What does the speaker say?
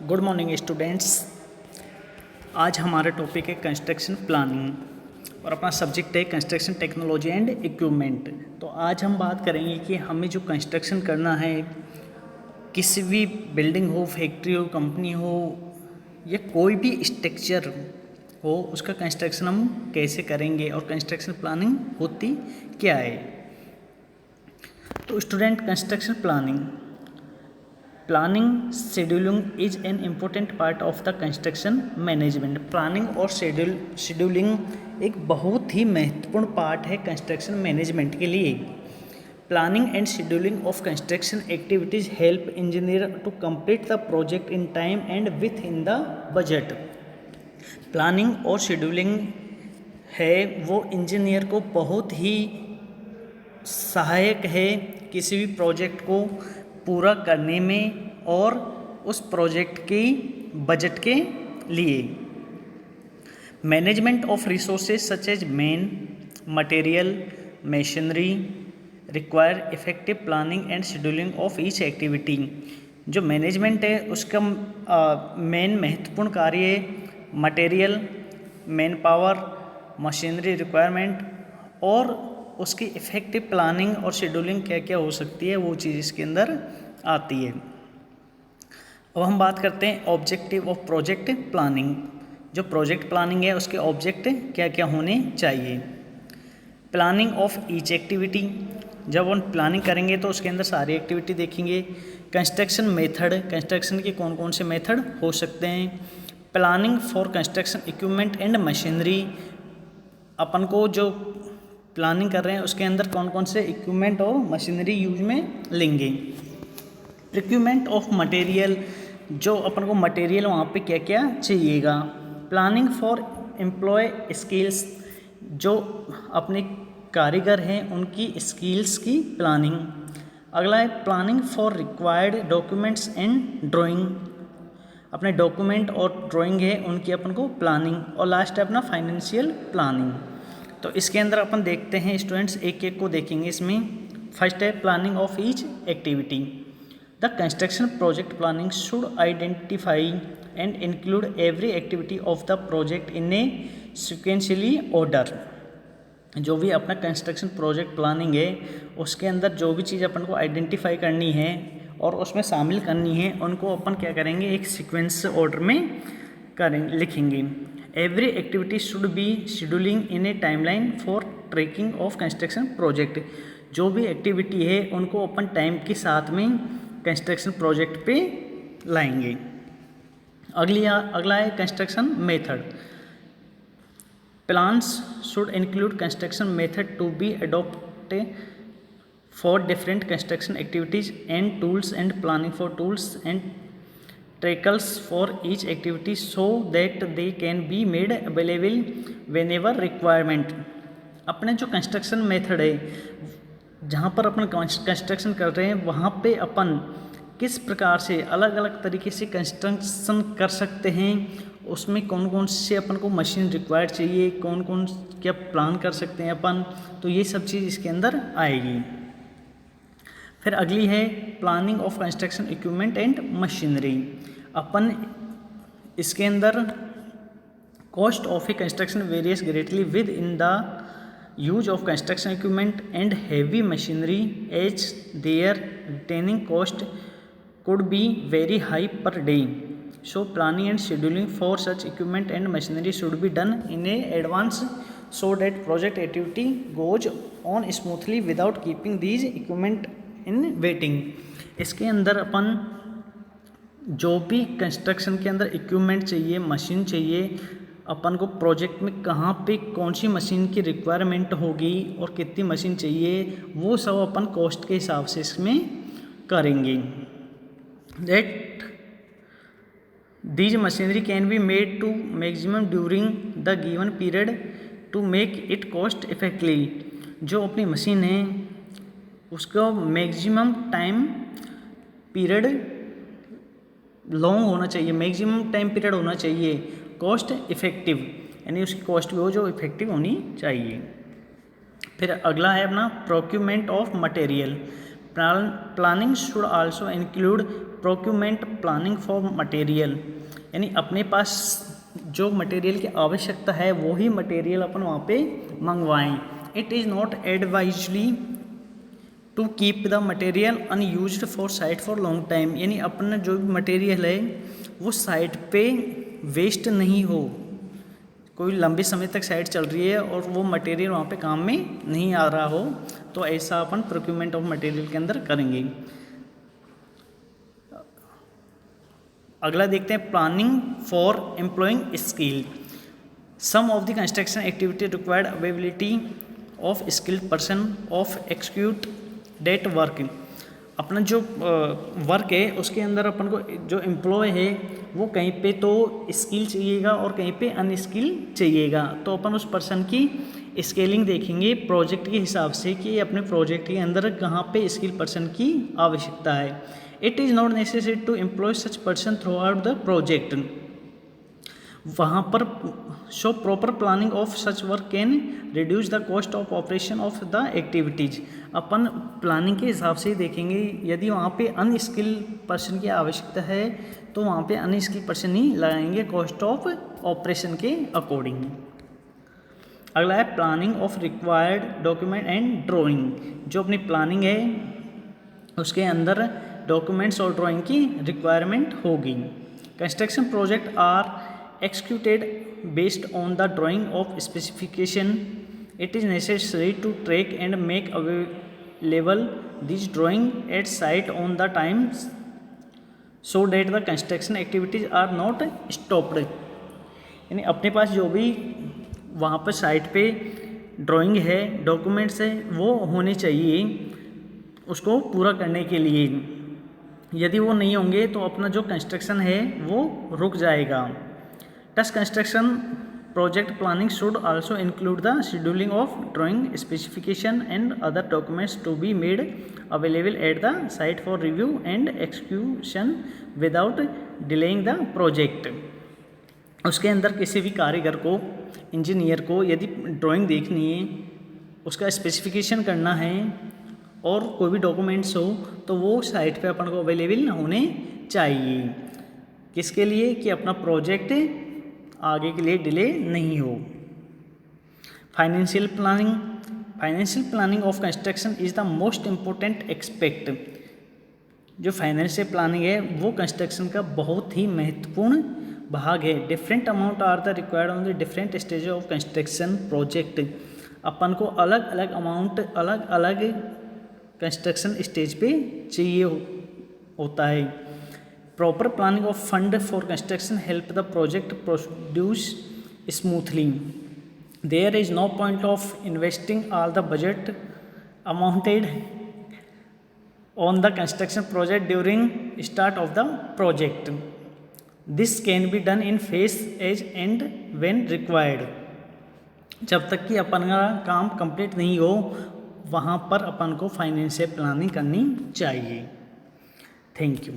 Good morning students. आज हमारा topic है कंस्ट्रक्शन प्लानिंग और अपना सब्जेक्ट है कंस्ट्रक्शन टेक्नोलॉजी एंड इक्विपमेंट। तो आज हम बात करेंगे कि हमें जो कंस्ट्रक्शन करना है, किसी भी बिल्डिंग हो, फैक्ट्री हो, कंपनी हो या कोई भी स्ट्रक्चर हो, उसका कंस्ट्रक्शन हम कैसे करेंगे और कंस्ट्रक्शन प्लानिंग होती क्या है। तो student, construction planning scheduling is an important part of the construction management. Planning और शेड्यूलिंग एक बहुत ही महत्वपूर्ण पार्ट है कंस्ट्रक्शन मैनेजमेंट के लिए। Planning and scheduling of construction activities help engineer to complete the project in time and within the budget. Planning और scheduling है वो इंजीनियर को बहुत ही सहायक है किसी भी प्रोजेक्ट को पूरा करने में और उस प्रोजेक्ट की बजट के लिए। Management of resources such as man, material, machinery require effective planning and scheduling of each activity. जो मैनेजमेंट है उसका मेन महत्वपूर्ण कार्य है material, manpower, machinery requirement और उसकी इफ़ेक्टिव प्लानिंग और शेड्यूलिंग क्या क्या हो सकती है, वो चीज़ इसके अंदर आती है। अब हम बात करते हैं ऑब्जेक्टिव ऑफ प्रोजेक्ट प्लानिंग। जो प्रोजेक्ट प्लानिंग है उसके ऑब्जेक्ट क्या क्या होने चाहिए। प्लानिंग ऑफ ईच एक्टिविटी, जब हम प्लानिंग करेंगे तो उसके अंदर सारी एक्टिविटी देखेंगे। कंस्ट्रक्शन मेथड, कंस्ट्रक्शन के कौन कौन से मेथड हो सकते हैं। Planning for construction equipment and machinery, अपन को जो प्लानिंग कर रहे हैं उसके अंदर कौन कौन से इक्विपमेंट और मशीनरी यूज में लेंगे। प्रिक्यूमेंट ऑफ मटेरियल, जो अपन को मटेरियल वहाँ पे क्या क्या चाहिएगा। प्लानिंग फॉर एम्प्लॉय स्किल्स, जो अपने कारीगर हैं उनकी स्किल्स की प्लानिंग। अगला है planning for required documents and drawing, अपने डॉक्यूमेंट और ड्राइंग है उनकी अपन को प्लानिंग। और लास्ट है अपना फाइनेंशियल प्लानिंग। तो इसके अंदर अपन देखते हैं स्टूडेंट्स, एक एक को देखेंगे इसमें। फर्स्ट है planning of each activity. The construction project planning should identify and include every activity of the project in A sequentially order. जो भी अपना कंस्ट्रक्शन प्रोजेक्ट प्लानिंग है उसके अंदर जो भी चीज़ अपन को आइडेंटिफाई करनी है और उसमें शामिल करनी है उनको अपन क्या करेंगे, एक सीक्वेंस ऑर्डर में लिखेंगे। Every activity should be scheduling in A timeline for tracking of construction project. जो भी एक्टिविटी है उनको अपन टाइम के साथ में कंस्ट्रक्शन प्रोजेक्ट पे लाएंगे। अगला है construction method. Plans should include construction method to be adopted for different construction activities and tools and planning for tools and tackles for each activity so that they can be made available whenever requirement. अपने जो construction method है, जहाँ पर अपन construction कर रहे हैं वहाँ पे अपन किस प्रकार से अलग अलग तरीके से कंस्ट्रक्शन कर सकते हैं, उसमें कौन कौन से अपन को मशीन रिक्वायर्ड चाहिए, कौन कौन क्या प्लान कर सकते हैं अपन, तो ये सब चीज़ इसके अंदर आएगी। फिर अगली है planning of construction equipment and machinery. अपन इसके अंदर cost of a construction varies greatly within the use of construction equipment and heavy machinery as their retaining cost could be very high per day. So planning and scheduling for such equipment and machinery should be done in a advance so that project activity goes on smoothly without keeping these equipment in waiting. इसके अंदर अपन जो भी construction के अंदर equipment चाहिए, machine चाहिए, अपन को project में कहाँ पे कौन सी मशीन की रिक्वायरमेंट होगी और कितनी मशीन चाहिए, वो सब अपन कॉस्ट के हिसाब से इसमें करेंगे। That these machinery can be made to maximum during the given period to make it cost effectively. जो अपनी मशीन है उसका मैक्सिमम टाइम पीरियड लॉन्ग होना चाहिए, मैक्सिमम टाइम पीरियड होना चाहिए, कॉस्ट इफेक्टिव, यानी उसकी कॉस्ट भी हो जो इफेक्टिव होनी चाहिए। फिर अगला है अपना procurement of material. Planning should also include procurement planning for material, यानी अपने पास जो मटेरियल की आवश्यकता है वही मटेरियल अपन वहाँ पे मंगवाएं। It is not advisably to keep the material unused for site for long time, यानी अपना जो भी मटेरियल है वो साइट पे वेस्ट नहीं हो, कोई लंबे समय तक साइट चल रही है और वो मटेरियल वहाँ पे काम में नहीं आ रहा हो, तो ऐसा अपन प्रोक्यूरमेंट ऑफ मटेरियल के अंदर करेंगे। अगला देखते हैं planning for employing skill. Some of the construction activity required availability of skilled person of execute that work. अपना जो वर्क है उसके अंदर अपन को जो एम्प्लॉय है वो कहीं पे तो स्किल चाहिएगा और कहीं पे अनस्किल चाहिएगा, तो अपन उस पर्सन की स्केलिंग देखेंगे प्रोजेक्ट के हिसाब से कि अपने प्रोजेक्ट के अंदर कहाँ पे स्किल पर्सन की आवश्यकता है। It is not necessary to employ such person throughout the project. वहाँ पर show proper planning of such work can reduce the cost of operation of the activities. अपन प्लानिंग के हिसाब से ही देखेंगे, यदि वहाँ पे अनस्किल पर्सन की आवश्यकता है तो वहाँ पे अनस्किल पर्सन ही लगाएंगे कॉस्ट ऑफ ऑपरेशन के अकॉर्डिंग। अगला है planning of required document and drawing. जो अपनी प्लानिंग है उसके अंदर डॉक्यूमेंट्स और ड्राइंग की रिक्वायरमेंट होगी। Construction project are executed based on the drawing of specification. It is necessary to track and make available these drawing at site on the times so that the construction activities are not stopped. यानी अपने पास जो भी वहाँ पर site पे drawing है, documents है, वो होने चाहिए उसको पूरा करने के लिए। यदि वो नहीं होंगे तो अपना जो कंस्ट्रक्शन है वो रुक जाएगा। Thus, construction project planning should also include the scheduling of drawing specification and other documents to be made available at the site for review and execution without delaying the project. उसके अंदर किसी भी कारीगर को, इंजीनियर को यदि drawing देखनी है, उसका स्पेसिफिकेशन करना है और कोई भी डॉक्यूमेंट्स हो तो वो साइट पे अपन को अवेलेबल होने चाहिए। किसके लिए? कि अपना प्रोजेक्ट आगे के लिए डिले नहीं हो। Financial planning of construction is the most important expect. जो फाइनेंशियल प्लानिंग है वो कंस्ट्रक्शन का बहुत ही महत्वपूर्ण भाग है। Different amount are the required on the different stage of construction project. अपन को अलग अलग अमाउंट अलग अलग कंस्ट्रक्शन स्टेज पे चाहिए होता है। Proper planning of fund for construction help the project produce smoothly. There is no point of investing all the budget amounted on the construction project during start of the project. This can be done in phases and when required. जब तक कि अपन का काम complete नहीं हो वहाँ पर अपन को फाइनेंशियल प्लानिंग करनी चाहिए। Thank you.